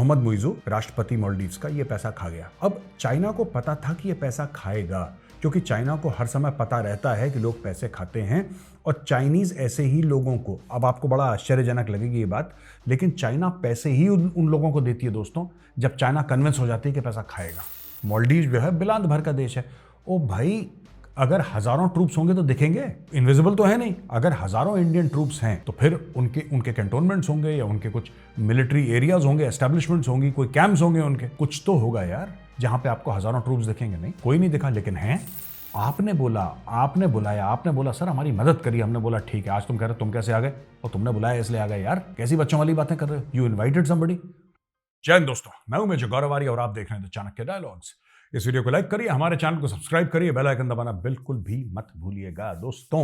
मोहम्मद मुइज़ू राष्ट्रपति मालदीव्स का ये पैसा खा गया। अब चाइना को पता था कि ये पैसा खाएगा, क्योंकि चाइना को हर समय पता रहता है कि लोग पैसे खाते हैं और चाइनीज ऐसे ही लोगों को, अब आपको बड़ा आश्चर्यजनक लगेगी ये बात, लेकिन चाइना पैसे ही उन लोगों को देती है दोस्तों जब चाइना कन्विंस हो जाती है कि पैसा खाएगा। मालदीव जो है बिलांत भर का देश है। ओ भाई, अगर हजारों ट्रूप्स होंगे तो दिखेंगे, इनविजिबल तो है नहीं। अगर हजारों इंडियन ट्रूप्स हैं तो फिर उनके कैंटोनमेंट्स होंगे या उनके कुछ मिलिट्री एरियाज होंगे, एस्टेब्लिशमेंट्स होंगी, कोई कैंप्स होंगे उनके, कुछ तो होगा यार जहां पे आपको हजारों ट्रूप्स दिखेंगे। नहीं, कोई नहीं दिखा, लेकिन हैं। आपने बोला, आपने बुलाया, आपने बोला सर हमारी मदद करिए, हमने बोला ठीक है। आज तुम कह रहे हो तुम कैसे आ गए और तुमने बुलाया इसलिए आ गए। यार कैसी बच्चों वाली बातें कर रहे हो? You invited somebody. जय हिंद दोस्तों, मैं हूं मेजर गौरव और आप देख रहे हैं द चाणक्य डायलॉग्स। इस वीडियो को लाइक करिए, हमारे चैनल को सब्सक्राइब करिए, बेल आइकन दबाना बिल्कुल भी मत भूलिएगा। दोस्तों,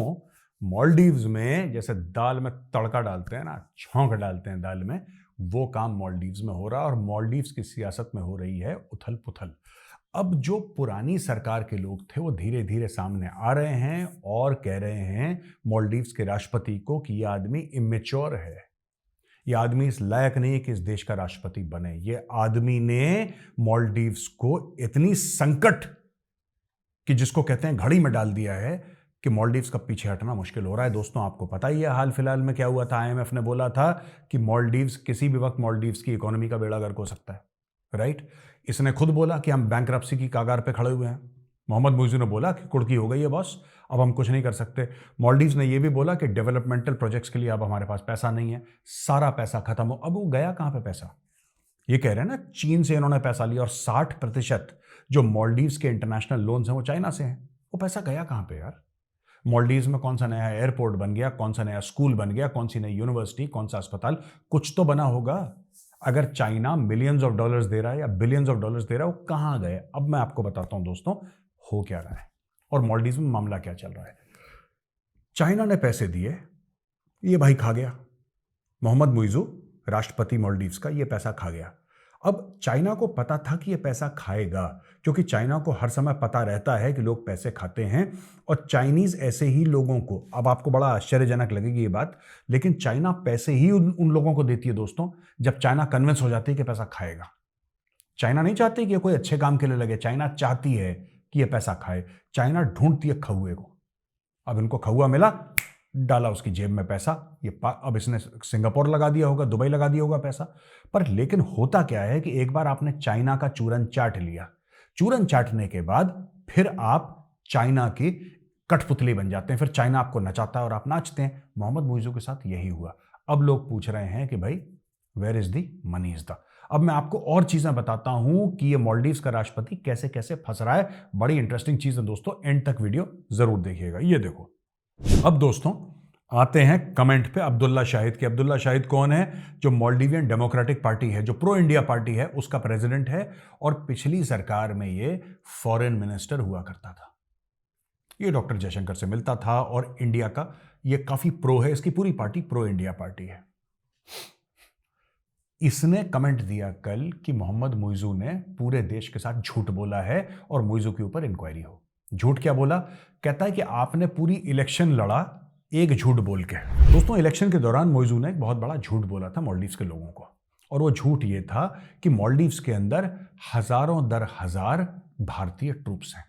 मालदीव्स में जैसे दाल में तड़का डालते हैं ना, छौंक डालते हैं दाल में, वो काम मालदीव्स में हो रहा है और मालदीव्स की सियासत में हो रही है उथल पुथल। अब जो पुरानी सरकार के लोग थे वो धीरे धीरे सामने आ रहे हैं और कह रहे हैं मालदीव्स के राष्ट्रपति को कि यह आदमी इमेच्योर है, ये आदमी इस लायक नहीं है कि इस देश का राष्ट्रपति बने। ये आदमी ने मालदीव्स को इतनी संकट कि जिसको कहते हैं घड़ी में डाल दिया है कि मालदीव्स का पीछे हटना मुश्किल हो रहा है। दोस्तों, आपको पता ही है हाल फिलहाल में क्या हुआ था। आईएमएफ ने बोला था कि मालदीव्स किसी भी वक्त मालदीव्स की इकोनॉमी का बेड़ा गर्क हो सकता है, राइट। इसने खुद बोला कि हम बैंकरप्सी की कगार पे खड़े हुए हैं। मोहम्मद मुइज़ू ने बोला कि कुड़की हो गई है बॉस, अब हम कुछ नहीं कर सकते। मालदीव्स ने यह भी बोला कि डेवलपमेंटल प्रोजेक्ट्स के लिए अब हमारे पास पैसा नहीं है, सारा पैसा खत्म हो। अब वो गया कहां पे पैसा? ये कह रहे हैं ना, चीन से इन्होंने पैसा लिया और 60% जो मालदीव्स के इंटरनेशनल लोन्स हैं वो चाइना से हैं। वो पैसा गया कहां पे यार? मालदीव्स में कौन सा नया एयरपोर्ट बन गया, कौन सा नया स्कूल बन गया, कौन सी नई यूनिवर्सिटी, कौन सा अस्पताल, कुछ तो बना होगा। अगर चाइना मिलियंस ऑफ डॉलर्स दे रहा है या बिलियंस ऑफ डॉलर्स दे रहा है, वो कहां गए? अब मैं आपको बताता हूं दोस्तों हो क्या रहा है और मालदीव्स में मामला क्या चल रहा है। चाइना ने पैसे दिए, ये भाई खा गया। मोहम्मद मुइज़ू राष्ट्रपति मालदीव्स का ये पैसा खा गया। अब चाइना को पता था कि ये पैसा खाएगा, क्योंकि चाइना को हर समय पता रहता है कि लोग पैसे खाते हैं और चाइनीज ऐसे ही लोगों को, अब आपको बड़ा आश्चर्यजनक लगेगी ये बात, लेकिन चाइना पैसे ही उन लोगों को देती है दोस्तों जब चाइना कन्विंस हो जाती है कि पैसा खाएगा। चाइना नहीं चाहती कि कोई अच्छे काम के लिए लगे, चाइना चाहती है कि ये पैसा खाए। चाइना ढूंढती है खौए को। अब इनको खौआ मिला, डाला उसकी जेब में पैसा। अब इसने सिंगापुर लगा दिया होगा, दुबई लगा दिया होगा पैसा। पर लेकिन होता क्या है कि एक बार आपने चाइना का चूरन चाट लिया, चूरन चाटने के बाद फिर आप चाइना की कठपुतली बन जाते हैं। फिर चाइना आपको नचाता है और आप नाचते हैं। मोहम्मद मुइज़ू के साथ यही हुआ। अब लोग पूछ रहे हैं कि भाई where is the money is the. अब मैं आपको और चीजें बताता हूं कि ये मालदीव्स का राष्ट्रपति कैसे कैसे फंस रहा है। बड़ी इंटरेस्टिंग चीज है दोस्तों, एंड तक वीडियो जरूर देखिएगा। ये देखो, अब दोस्तों आते हैं कमेंट पे अब्दुल्ला शाहिद के। अब्दुल्ला शाहिद कौन है? जो मालदीवियन डेमोक्रेटिक पार्टी है, जो प्रो इंडिया पार्टी है, उसका प्रेसिडेंट है और पिछली सरकार में ये फॉरेन मिनिस्टर हुआ करता था। ये डॉक्टर जयशंकर से मिलता था और इंडिया का ये काफी प्रो है, इसकी पूरी पार्टी प्रो इंडिया पार्टी है। इसने कमेंट दिया कल कि मोहम्मद मुइज़ू ने पूरे देश के साथ झूठ बोला है और मुइज़ू के ऊपर इंक्वायरी हो। झूठ क्या बोला? कहता है कि आपने पूरी इलेक्शन लड़ा एक झूठ बोल के। दोस्तों, इलेक्शन के दौरान मुइज़ू ने एक बहुत बड़ा झूठ बोला था मालदीव्स के लोगों को, और वो झूठ ये था कि मालदीव्स के अंदर हजारों दर हजार भारतीय ट्रूप्स हैं।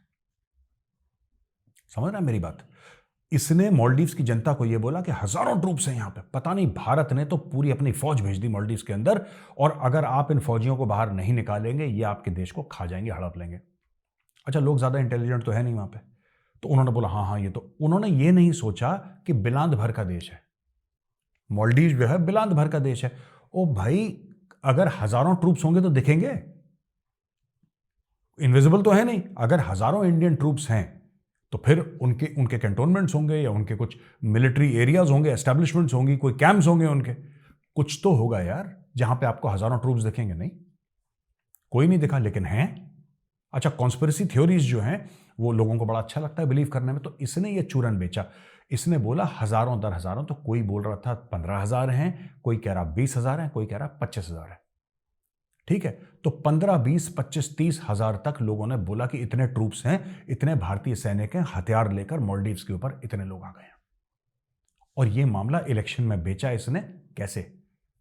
समझ रहे हैं मेरी बात? इसने मालदीव्स की जनता को यह बोला कि हजारों ट्रूप्स हैं यहां पे। पता नहीं, भारत ने तो पूरी अपनी फौज भेज दी मालदीव्स के अंदर, और अगर आप इन फौजियों को बाहर नहीं निकालेंगे ये आपके देश को खा जाएंगे, हड़प लेंगे। अच्छा, लोग ज्यादा इंटेलिजेंट तो है नहीं वहां पे, तो उन्होंने बोला हाँ हाँ ये तो। उन्होंने ये नहीं सोचा कि बिलांत भर का देश है मालदीव, जो है बिलांत भर का देश है। ओ भाई, अगर हजारों ट्रूप्स होंगे तो दिखेंगे, इनविजिबल तो है नहीं। अगर हजारों इंडियन ट्रूप्स हैं तो फिर उनके कैंटोनमेंट्स होंगे या उनके कुछ मिलिट्री एरियाज होंगे, एस्टेब्लिशमेंट्स होंगी, कोई कैंप्स होंगे उनके, कुछ तो होगा यार जहां पे आपको हजारों ट्रूप्स दिखेंगे। नहीं, कोई नहीं दिखा, लेकिन हैं। अच्छा, कॉन्स्पिरेसी थ्योरीज जो हैं वो लोगों को बड़ा अच्छा लगता है बिलीव करने में, तो इसने ये चूरन बेचा। इसने बोला हजारों दर हजारों, तो कोई बोल रहा था 15,000 हैं, कोई कह रहा 20,000 हैं, कोई कह रहा 25,000 है। ठीक है, तो 15, 20, 25, 30 हजार तक लोगों ने बोला कि इतने ट्रूप्स हैं, इतने भारतीय सैनिक हैं, हथियार लेकर मालदीव्स के ऊपर इतने लोग आ गए हैं। और ये मामला इलेक्शन में बेचा इसने। कैसे?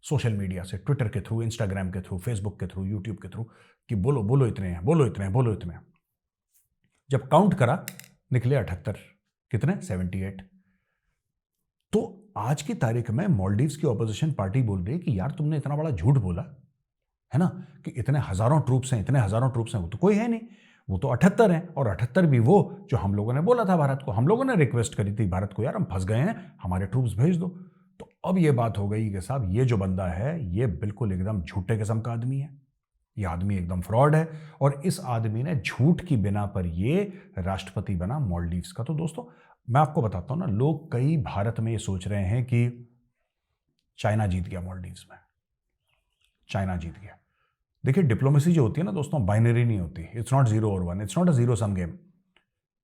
सोशल मीडिया से, ट्विटर के थ्रू, इंस्टाग्राम के थ्रू, फेसबुक के थ्रू, यूट्यूब के थ्रू, कि बोलो बोलो इतने हैं, बोलो इतने हैं, बोलो इतने हैं। जब काउंट करा निकले 78, कितने 78। तो आज की तारीख में मालदीव्स की ऑपोजिशन पार्टी बोल रही है कि यार तुमने इतना बड़ा झूठ बोला है ना, कि इतने हजारों ट्रूप्स हैं, इतने हजारों ट्रूप्स हैं। वो तो कोई है नहीं, वो तो 78 हैं, और 78 भी वो जो हम लोगों ने बोला था भारत को, हम लोगों ने रिक्वेस्ट करी थी भारत को, यार हम फंस गए हैं, हमारे ट्रूप्स भेज दो। तो अब ये बात हो गई कि साहब ये जो बंदा है ये बिल्कुल एकदम झूठे किस्म का आदमी है, ये आदमी एकदम फ्रॉड है, और इस आदमी ने झूठ की बिना पर ये राष्ट्रपति बना मालदीव्स का। तो दोस्तों मैं आपको बताता हूं ना, लोग कई भारत में ये सोच रहे हैं कि चाइना जीत गया मालदीव्स में, चाइना जीत गया। देखिए डिप्लोमेसी जो होती है ना दोस्तों, बाइनरी नहीं होती, इट्स नॉट 0 और 1, it's not a zero sum game.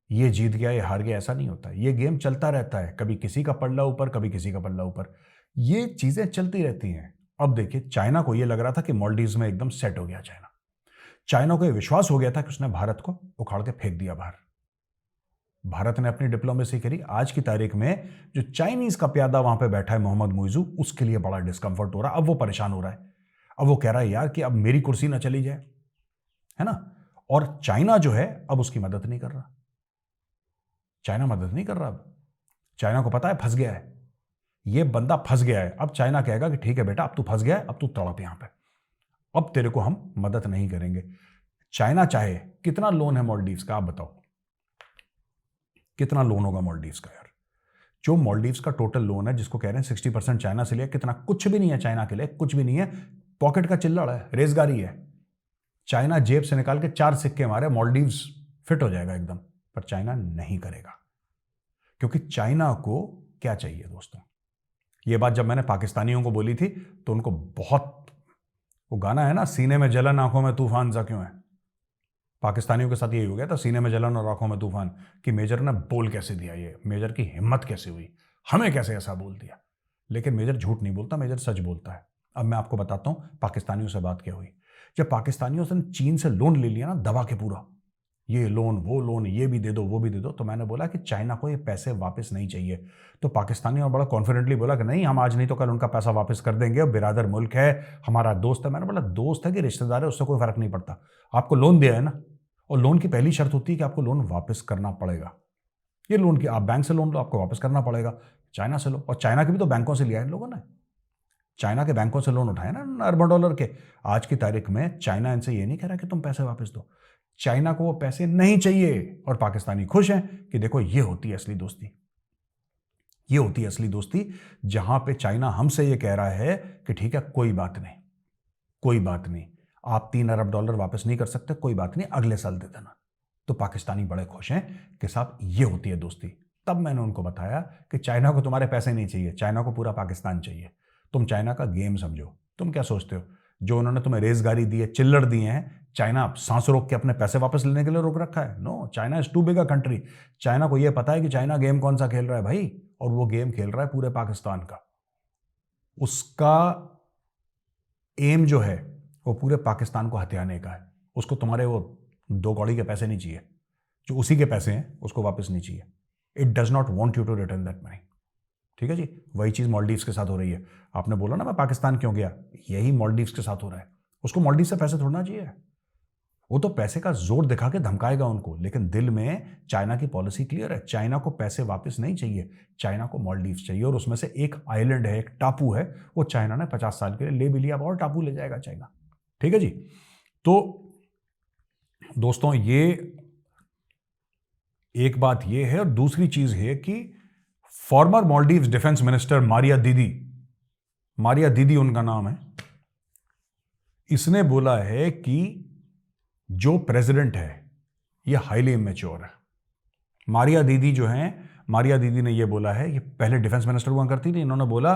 ये जीत गया ये हार गया ऐसा नहीं होता, ये गेम चलता रहता है, कभी किसी का पल्ला ऊपर, कभी किसी का पल्ला ऊपर, ये चीजें चलती रहती हैं। अब देखिए चाइना को ये लग रहा था कि मालदीव्स में एकदम सेट हो गया चाइना को ये विश्वास हो गया था कि उसने भारत को उखाड़ के फेंक दिया बाहर। भारत ने अपनी डिप्लोमेसी करी। आज की तारीख में जो चाइनीज का प्यादा वहां पे बैठा है मोहम्मद मुइजू, उसके लिए बड़ा डिस्कंफर्ट हो रहा है। अब वो परेशान हो रहा है, अब वो कह रहा है यार कि अब मेरी कुर्सी ना चली जाए, है ना। और चाइना जो है अब उसकी मदद नहीं कर रहा, चाइना मदद नहीं कर रहा। अब चाइना को पता है फंस गया है, ये बंदा फंस गया है। अब चाइना कहेगा कि ठीक है बेटा अब तू फंस गया है, अब तू तड़प यहां पे, अब तेरे को हम मदद नहीं करेंगे। चाइना चाहे कितना लोन है मालदीव्स का, आप बताओ कितना लोन होगा मालदीव्स का यार। जो मालदीव्स का टोटल लोन है जिसको कह रहे हैं 60% चाइना से लिया, कितना, कुछ भी नहीं है चाइना के लिए, कुछ भी नहीं है, पॉकेट का चिल्लड़ है, रेजगारी है। चाइना जेब से निकाल के 4 सिक्के मारे मालदीव्स फिट हो जाएगा एकदम, पर चाइना नहीं करेगा, क्योंकि चाइना को क्या चाहिए दोस्तों। ये बात जब मैंने पाकिस्तानियों को बोली थी तो उनको बहुत, वो गाना है ना, सीने में जलन आंखों में तूफान सा क्यों है, पाकिस्तानियों के साथ यही हो गया था, सीने में जलन और आंखों में तूफान, कि मेजर ने बोल कैसे दिया, ये मेजर की हिम्मत कैसे हुई, हमें कैसे ऐसा बोल दिया। लेकिन मेजर झूठ नहीं बोलता, मेजर सच बोलता है। अब मैं आपको बताता हूं पाकिस्तानियों से बात क्या हुई। जब पाकिस्तानियों से चीन से लोन ले लिया ना दबा के पूरा, ये लोन वो लोन, ये भी दे दो वो भी दे दो, तो मैंने बोला कि चाइना को ये पैसे वापस नहीं चाहिए। तो पाकिस्तानियों ने बड़ा कॉन्फिडेंटली बोला कि नहीं, हम आज नहीं तो कल उनका पैसा वापस कर देंगे, बिरादर मुल्क है, हमारा दोस्त है। मैंने बोला दोस्त है कि रिश्तेदार है उससे कोई फर्क नहीं पड़ता, आपको लोन दिया है ना, और लोन की पहली शर्त होती है कि आपको लोन वापस करना पड़ेगा। ये लोन की, आप बैंक से लोन लो आपको वापस करना पड़ेगा, चाइना से लो, और चाइना के भी तो बैंकों से लिया है इन लोगों ने, चाइना के बैंकों से लोन उठाए ना अरबों डॉलर के। आज की तारीख में चाइना इनसे ये नहीं कह रहा कि तुम पैसे वापस दो, चाइना को वो पैसे नहीं चाहिए, और पाकिस्तानी खुश हैं कि देखो ये होती है असली दोस्ती, ये होती है असली दोस्ती, जहां पे चाइना हमसे ये कह रहा है कि ठीक है कोई बात नहीं, कोई बात नहीं, आप 3 अरब डॉलर वापस नहीं कर सकते, कोई बात नहीं अगले साल दे देना। तो पाकिस्तानी बड़े खुश हैं कि साहब ये होती है दोस्ती। तब मैंने उनको बताया कि चाइना को तुम्हारे पैसे नहीं चाहिए, चाइना को पूरा पाकिस्तान चाहिए, तुम चाइना का गेम समझो। तुम क्या सोचते हो, जो उन्होंने तुम्हें रेजगारी दी है, चिल्लड़ दिए हैं, चाइना सांस रोक के अपने पैसे वापस लेने के लिए रोक रखा है? No, China is too big a country. China को यह पता है कि चाइना गेम कौन सा खेल रहा है भाई, और वो गेम खेल रहा है पूरे पाकिस्तान का। उसका एम जो है वो पूरे पाकिस्तान को हथियाने का है। उसको तुम्हारे वो 2 कौड़ी के पैसे नहीं चाहिए, जो उसी के पैसे हैं उसको वापस नहीं चाहिए। It does not want you to return that money. ठीक है जी, वही चीज़ मालदीव्स के साथ हो रही है। आपने बोला ना मैं पाकिस्तान क्यों गया, यही मालदीव्स के साथ हो रहा है। उसको मालदीव से पैसे थोड़ना चाहिए, वो तो पैसे का जोर दिखा के धमकाएगा उनको, लेकिन दिल में चाइना की पॉलिसी क्लियर है, चाइना को पैसे वापस नहीं चाहिए, चाइना को मालदीव्स चाहिए। और उसमें से एक आइलैंड है, एक टापू है, वो चाइना ने 50 साल के लिए ले भी लिया, और टापू ले जाएगा चाइना। ठीक है जी। तो दोस्तों ये एक बात ये है, और दूसरी चीज है कि farmer Maldives defence minister Maria दीदी उनका नाम है, इसने बोला है कि जो प्रेसिडेंट है ये हाईली इमेच्योर है। मारिया दीदी ने ये बोला है, ये पहले डिफेंस मिनिस्टर हुआ करती थी, इन्होंने बोला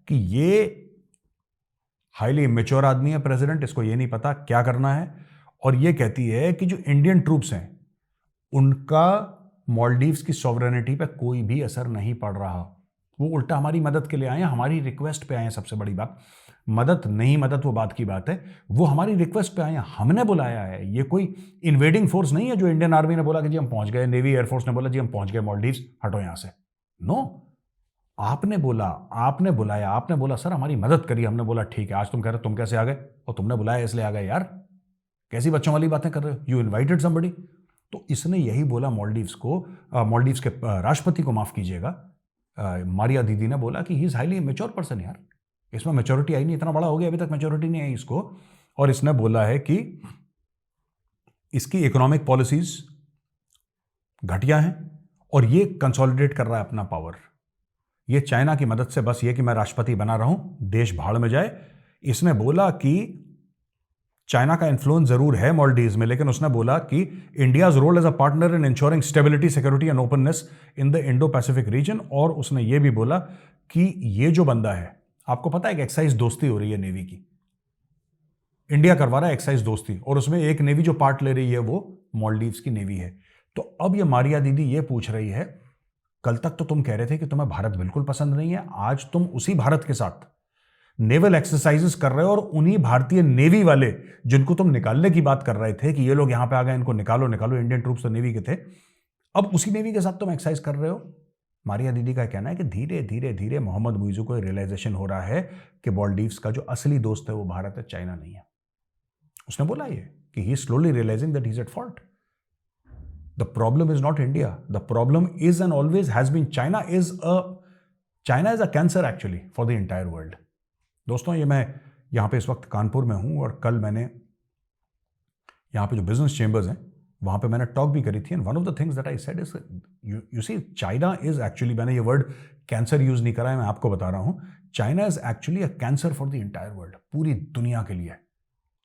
कि ये हाईली इमेच्योर आदमी है प्रेसिडेंट, इसको ये नहीं पता क्या करना है। और ये कहती है कि जो इंडियन ट्रूप्स हैं उनका मालदीव्स की सॉवरेनिटी पे कोई भी असर नहीं पड़ रहा, वो उल्टा हमारी मदद के लिए आए हैं, हमारी रिक्वेस्ट पे आए हैं। सबसे बड़ी बात, मदद नहीं मदद वो बात की बात है, वो हमारी रिक्वेस्ट पे आए हैं, हमने बुलाया है। ये कोई इन्वेडिंग फोर्स नहीं है जो इंडियन आर्मी ने बोला कि जी हम पहुंच गए, नेवी एयरफोर्स ने बोला जी हम पहुंच गए मालदीव्स, हटो यहां से। नो, आपने बोला, आपने बुलाया, आपने बोला सर हमारी मदद करिए, हमने बोला ठीक है। आज तुम कह रहे हो तुम कैसे आ गए, और तुमने बुलाया इसलिए आ गए। यार कैसी बच्चों वाली बातें कर रहे हो, यू इन्वाइटेड समबडी। तो इसने यही बोला मॉलडीव्स को, मॉलडीव्स के राष्ट्रपति को, माफ कीजिएगा, मारिया दीदी ने बोला कि he is highly mature person. यार इसमें मेच्योरिटी आई नहीं, इतना बड़ा हो गया अभी तक मेच्योरिटी नहीं आई इसको। और इसने बोला है कि इसकी इकोनॉमिक पॉलिसीज घटिया हैं और ये कंसोलिडेट कर रहा है अपना पावर। ये चाइना की मदद से बस ये कि मैं राष्ट्रपति बना रहा हूं, देश भाड़ में जाए। इसने बोला कि चाइना का इन्फ्लुएंस जरूर है मॉलडीव्स में, लेकिन उसने बोला कि India's role as a partner in ensuring stability, security and openness in the Indo Pacific region. और उसने ये भी बोला कि ये जो बंदा है, आपको पता है कि एक्साइज दोस्ती हो रही है नेवी की, इंडिया करवा रहा है एक्साइज दोस्ती, और उसमें एक नेवी जो पार्ट ले रही है वो मॉलडीव्स की नेवी है। तो अब ये मारिया दीदी ये पूछ रही है, कल तक तो तुम कह रहे थे कि तुम्हें भारत बिल्कुल पसंद नहीं है, आज तुम उसी भारत के साथ नेवल एक्सरसाइजेस कर रहे हो, और उन्हीं भारतीय नेवी वाले जिनको तुम निकालने की बात कर रहे थे कि ये लोग यहां पे आ गए, इनको निकालो निकालो, इंडियन ट्रूप्स तो नेवी के थे, अब उसी नेवी के साथ तुम एक्सरसाइज कर रहे हो। मारिया दीदी का कहना है कि धीरे धीरे धीरे मोहम्मद मुइजू को रियलाइजेशन हो रहा है कि मॉलडीव्स का जो असली दोस्त है वो भारत है, चाइना नहीं है। उसने बोला ये कि he slowly realising that he is at fault. The problem is not India, the problem is and always has been China is a cancer actually for the entire world. दोस्तों ये मैं यहाँ पे इस वक्त कानपुर में हूँ, और कल मैंने यहाँ पे जो बिजनेस चेंबर्स हैं वहाँ पे मैंने टॉक भी करी थी, and one of the things that I said is you see China is actually, मैंने ये वर्ड कैंसर यूज़ नहीं करा है, मैं आपको बता रहा हूँ, China is actually a cancer for the entire world, पूरी दुनिया के लिए।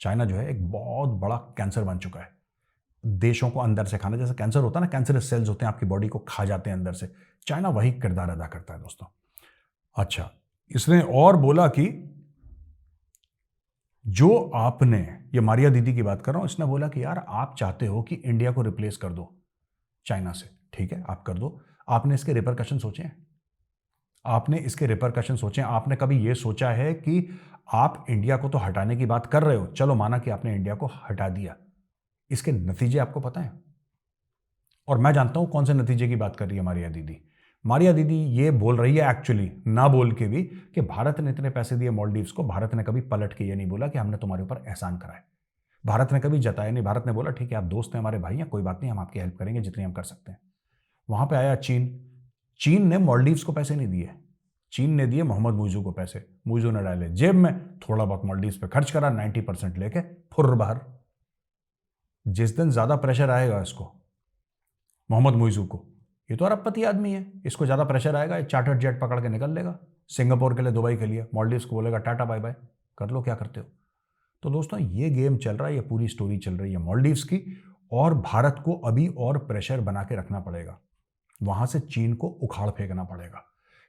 चाइना जो है एक बहुत बड़ा कैंसर बन चुका है, देशों को अंदर से खाना, जैसे कैंसर होता है ना, कैंसरस सेल्स होते हैं आपकी बॉडी को खा जाते हैं अंदर से, चाइना वही किरदार अदा करता है दोस्तों। अच्छा, इसने और बोला कि जो आपने, ये मारिया दीदी की बात कर रहा हूं, इसने बोला कि यार आप चाहते हो कि इंडिया को रिप्लेस कर दो चाइना से, ठीक है आप कर दो, आपने इसके रिपरकशन सोचे हैं? आपने इसके रिपरकशन सोचे हैं? आपने कभी ये सोचा है कि आप इंडिया को तो हटाने की बात कर रहे हो, चलो माना कि आपने इंडिया को हटा दिया, इसके नतीजे आपको पता है? और मैं जानता हूं कौन से नतीजे की बात कर रही है मारिया दीदी। मारिया दीदी ये बोल रही है एक्चुअली, ना बोल के भी, कि भारत ने इतने पैसे दिए मॉलडीव्स को, भारत ने कभी पलट के ये नहीं बोला कि हमने तुम्हारे ऊपर एहसान करा है, भारत ने कभी जताया नहीं, भारत ने बोला ठीक है आप दोस्त हैं, हमारे भाई हैं, कोई बात नहीं, हम आपकी हेल्प करेंगे जितनी हम कर सकते हैं। वहां पे आया चीन, चीन ने मॉलडीव्स को पैसे नहीं दिए, चीन ने दिए मोहम्मद मुइजू को पैसे, मुइजू ने डाले जेब में, थोड़ा बहुत मॉलडीव्स पे खर्च करा, 90% लेके फुर्र बाहर। जिस दिन ज्यादा प्रेशर आएगा इसको, मोहम्मद मुइजू को, ये तो अरबपति आदमी है, इसको ज़्यादा प्रेशर आएगा, चार्टर्ड जेट पकड़ के निकल लेगा सिंगापुर के लिए, दुबई के लिए, मॉलडीव्स को बोलेगा टाटा बाय बाय, कर लो क्या करते हो। तो दोस्तों ये गेम चल रहा है, ये पूरी स्टोरी चल रही है मॉलडीव्स की, और भारत को अभी और प्रेशर बना के रखना पड़ेगा, वहाँ से चीन को उखाड़ फेंकना पड़ेगा।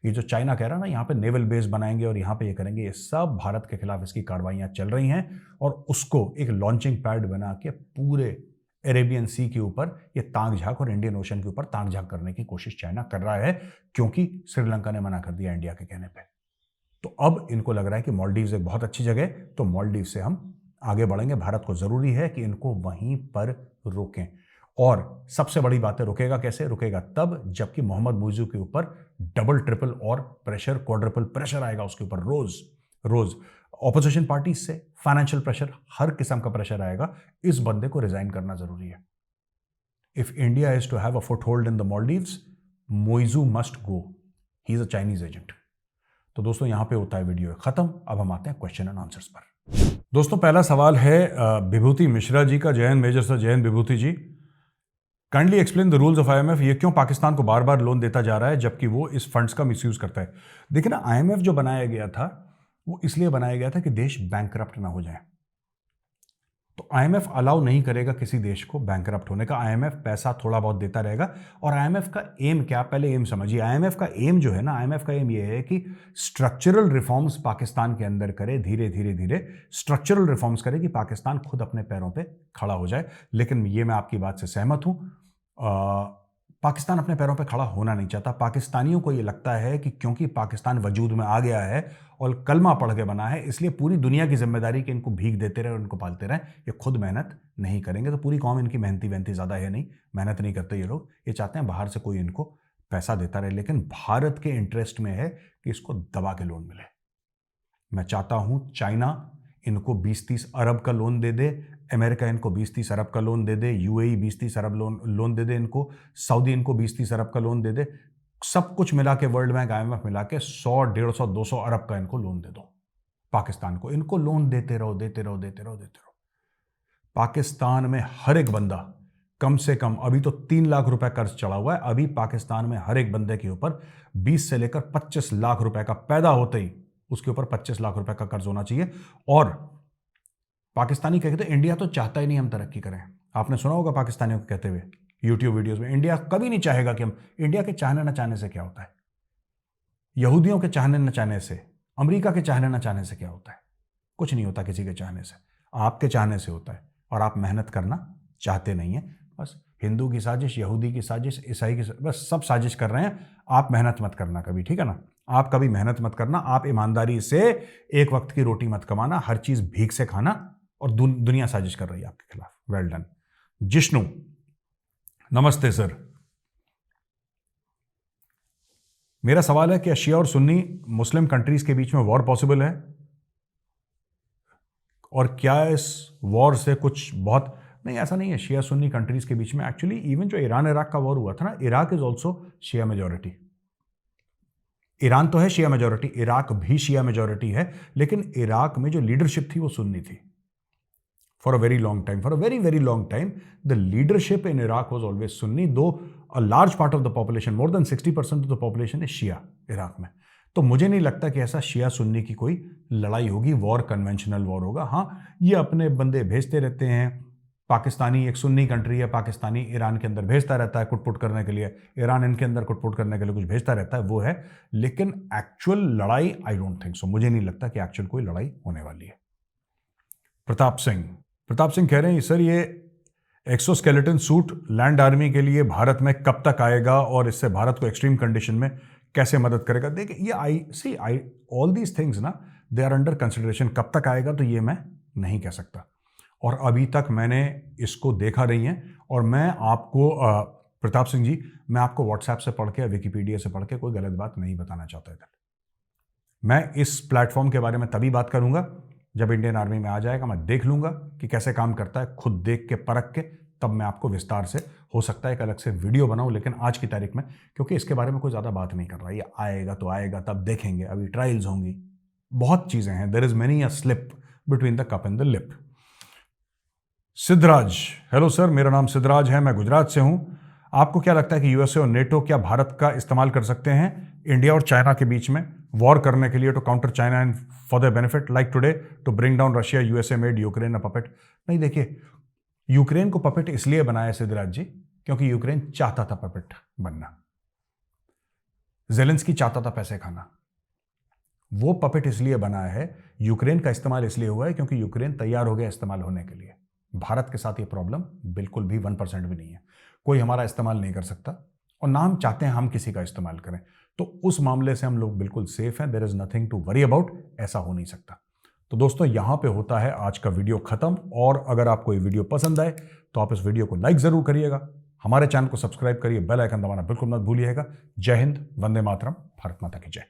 ये जो चाइना कह रहा है ना यहाँ पे नेवल बेस बनाएंगे और यहाँ पे ये करेंगे, ये सब भारत के खिलाफ इसकी कार्रवाइयाँ चल रही हैं, और उसको एक लॉन्चिंग पैड बना के पूरे अरेबियन सी के ऊपर ये ताक झांक, और इंडियन ओशन के ऊपर ताक झांक करने की कोशिश चाइना कर रहा है, क्योंकि श्रीलंका ने मना कर दिया इंडिया के कहने पे। तो अब इनको लग रहा है कि मॉलडीव्स एक बहुत अच्छी जगह है, तो मॉलडीव से हम आगे बढ़ेंगे, भारत को जरूरी है कि इनको वहीं पर रोकें। और सबसे बड़ी बात है, रुकेगा कैसे? रुकेगा तब जबकि मोहम्मद मुइजू के ऊपर डबल ट्रिपल और प्रेशर, क्वाड्रिपल प्रेशर आएगा उसके ऊपर, रोज रोज ऑपोजिशन पार्टी से फाइनेंशियल प्रेशर, हर किस्म का प्रेशर आएगा, इस बंदे को रिजाइन करना जरूरी है। If India is to have a foothold in the Maldives, Muizzu must go, he is a Chinese agent. तो दोस्तों यहां पे होता है वीडियो खत्म, अब हम आते हैं क्वेश्चन एंड आंसर्स पर। दोस्तों पहला सवाल है विभूति मिश्रा जी का। जय हिंद मेजर सर, जय Hind Vibhuti ji. Kindly explain the rules of IMF, ये क्यों पाकिस्तान को बार बार लोन देता जा रहा है जबकि वो इस फंड्स का मिसयूज करता है? देखिए ना, आईएमएफ जो बनाया गया था वो इसलिए बनाया गया था कि देश बैंकरप्ट ना हो जाए। तो आईएमएफ अलाउ नहीं करेगा किसी देश को बैंकरप्ट होने का, आईएमएफ पैसा थोड़ा बहुत देता रहेगा। और आईएमएफ का एम क्या, पहले एम समझिए। आईएमएफ का एम जो है ना, आईएमएफ का एम ये है कि स्ट्रक्चरल रिफॉर्म्स पाकिस्तान के अंदर करे, धीरे धीरे धीरे स्ट्रक्चरल रिफॉर्म्स करे कि पाकिस्तान खुद अपने पैरों पे खड़ा हो जाए। लेकिन ये मैं आपकी बात से सहमत हूं, पाकिस्तान अपने पैरों पे खड़ा होना नहीं चाहता। पाकिस्तानियों को ये लगता है कि क्योंकि पाकिस्तान वजूद में आ गया है और कलमा पढ़ के बना है, इसलिए पूरी दुनिया की जिम्मेदारी कि इनको भीख देते रहे और इनको पालते रहे, ये खुद मेहनत नहीं करेंगे। तो पूरी कौम इनकी मेहनती ज़्यादा है नहीं, मेहनत नहीं करते ये लोग, ये चाहते हैं बाहर से कोई इनको पैसा देता रहे, लेकिन भारत के इंटरेस्ट में है कि इसको दबा के लोन मिले। मैं चाहता हूं चाइना इनको 20-30 अरब का लोन दे दे, अमेरिका इनको 20-30 अरब का लोन दे दे, यूएई 20-30 अरब लोन दे दे इनको, सऊदी इनको 20-30 अरब का लोन दे दे, सब कुछ मिला के वर्ल्ड बैंक IMF मिला के 100, 150, 200 अरब का इनको लोन दे दो पाकिस्तान को। इनको लोन देते रहो, देते रहो, देते रहो, देते रहो। पाकिस्तान में हर एक बंदा कम से कम, अभी तो 3 लाख रुपए कर्ज चढ़ा हुआ है, अभी पाकिस्तान में हर एक बंदे के ऊपर 20 से लेकर 25 लाख रुपए का, पैदा होते ही उसके ऊपर 25 लाख रुपए का कर्ज होना चाहिए। और पाकिस्तानी कहते हैं इंडिया तो चाहता ही नहीं हम तरक्की करें। आपने सुना होगा पाकिस्तानियों को कहते हुए यूट्यूब वीडियोस में, इंडिया कभी नहीं चाहेगा कि हम, इंडिया के चाहने न चाहने से क्या होता है, यहूदियों के चाहने न चाहने से, अमेरिका के चाहने न चाहने से क्या होता है? कुछ नहीं होता किसी के चाहने से, आपके चाहने से होता है। और आप मेहनत करना चाहते नहीं है, बस हिंदू की साजिश, यहूदी की साजिश, ईसाई की साजिश, बस सब साजिश कर रहे हैं। आप मेहनत मत करना कभी, ठीक है ना? आप कभी मेहनत मत करना, आप ईमानदारी से एक वक्त की रोटी मत कमाना, हर चीज भीख से खाना, और दुनिया साजिश कर रही है आपके खिलाफ। Well done. जिष्णु, नमस्ते सर। मेरा सवाल है कि शिया और सुन्नी मुस्लिम कंट्रीज के बीच में वॉर पॉसिबल है, और क्या इस वॉर से कुछ बहुत, नहीं ऐसा नहीं है शिया सुन्नी कंट्रीज के बीच में। एक्चुअली इवन जो ईरान इराक का वॉर हुआ था ना, Iraq is also Shia majority. Iran तो है शिया मेजोरिटी, इराक भी शिया मेजोरिटी है, लेकिन इराक में जो लीडरशिप थी वो सुन्नी थी। For a very long time, for a very very long time the leadership in Iraq was always Sunni, though a large part of the population, more than 60% of the population is Shia Iraq में। तो मुझे नहीं लगता कि ऐसा शिया सुन्नी की कोई लड़ाई होगी, वॉर कन्वेंशनल वॉर होगा। हाँ, ये अपने बंदे भेजते रहते हैं, पाकिस्तानी एक सुन्नी कंट्री है, पाकिस्तानी ईरान के अंदर भेजता रहता है कुटपुट करने के लिए, ईरान इनके अंदर कुटपुट करने के लिए कुछ भेजता रहता है, वो है। लेकिन एक्चुअल लड़ाई आई डोंट थिंक सो, मुझे नहीं लगता कि एक्चुअल कोई लड़ाई होने वाली है। प्रताप सिंह कह रहे हैं सर, ये एक्सोस्केलेटन सूट लैंड आर्मी के लिए भारत में कब तक आएगा और इससे भारत को एक्सट्रीम कंडीशन में कैसे मदद करेगा? देखिए, ये ऑल दीज थिंग्स ना, दे आर अंडर कंसिडरेशन। कब तक आएगा तो ये मैं नहीं कह सकता, और अभी तक मैंने इसको देखा नहीं है। और मैं आपको प्रताप सिंह जी, मैं आपको व्हाट्सएप से पढ़ के, विकिपीडिया से पढ़ के कोई गलत बात नहीं बताना चाहता इधर। मैं इस प्लेटफॉर्म के बारे में तभी बात करूंगा जब इंडियन आर्मी में आ जाएगा, मैं देख लूंगा कि कैसे काम करता है, खुद देख के परख के, तब मैं आपको विस्तार से, हो सकता है एक अलग से वीडियो बनाऊं। लेकिन आज की तारीख में, क्योंकि इसके बारे में कोई ज़्यादा बात नहीं कर रहा, ये आएगा तो आएगा, तब देखेंगे, अभी ट्रायल्स होंगी, बहुत चीज़ें हैं। There is many a slip between the cup and the lip. Siddharaj, hello sir, मेरा नाम सिद्धराज है, मैं गुजरात से हूं। आपको क्या लगता है कि यूएसए और नेटो क्या भारत का इस्तेमाल कर सकते हैं इंडिया और चाइना के बीच में वॉर करने के लिए, to counter China and for the benefit like today to bring down Russia? USA made Ukraine a puppet. नहीं, देखिए, यूक्रेन को पपेट इसलिए बनाया सिद्धराज जी क्योंकि यूक्रेन चाहता था पपेट बनना। जेलेंस्की चाहता था पैसे खाना। वो पपेट इसलिए बनाया है, यूक्रेन का इस्तेमाल इसलिए हुआ है क्योंकि यूक्रेन तैयार हो गया इस्तेमाल होने के लिए। भारत के साथ ये प्रॉब्लम बिल्कुल भी 1% भी नहीं है। कोई हमारा इस्तेमाल नहीं कर सकता, और ना हम चाहते हैं हम किसी का इस्तेमाल करें। तो उस मामले से हम लोग बिल्कुल सेफ हैं। There is nothing to worry about. ऐसा हो नहीं सकता। तो दोस्तों, यहां पे होता है आज का वीडियो खत्म। और अगर आपको ये वीडियो पसंद आए तो आप इस वीडियो को लाइक जरूर करिएगा, हमारे चैनल को सब्सक्राइब करिए, बेल आइकन दबाना बिल्कुल मत भूलिएगा। जय हिंद, वंदे मातरम, भारत माता की जय।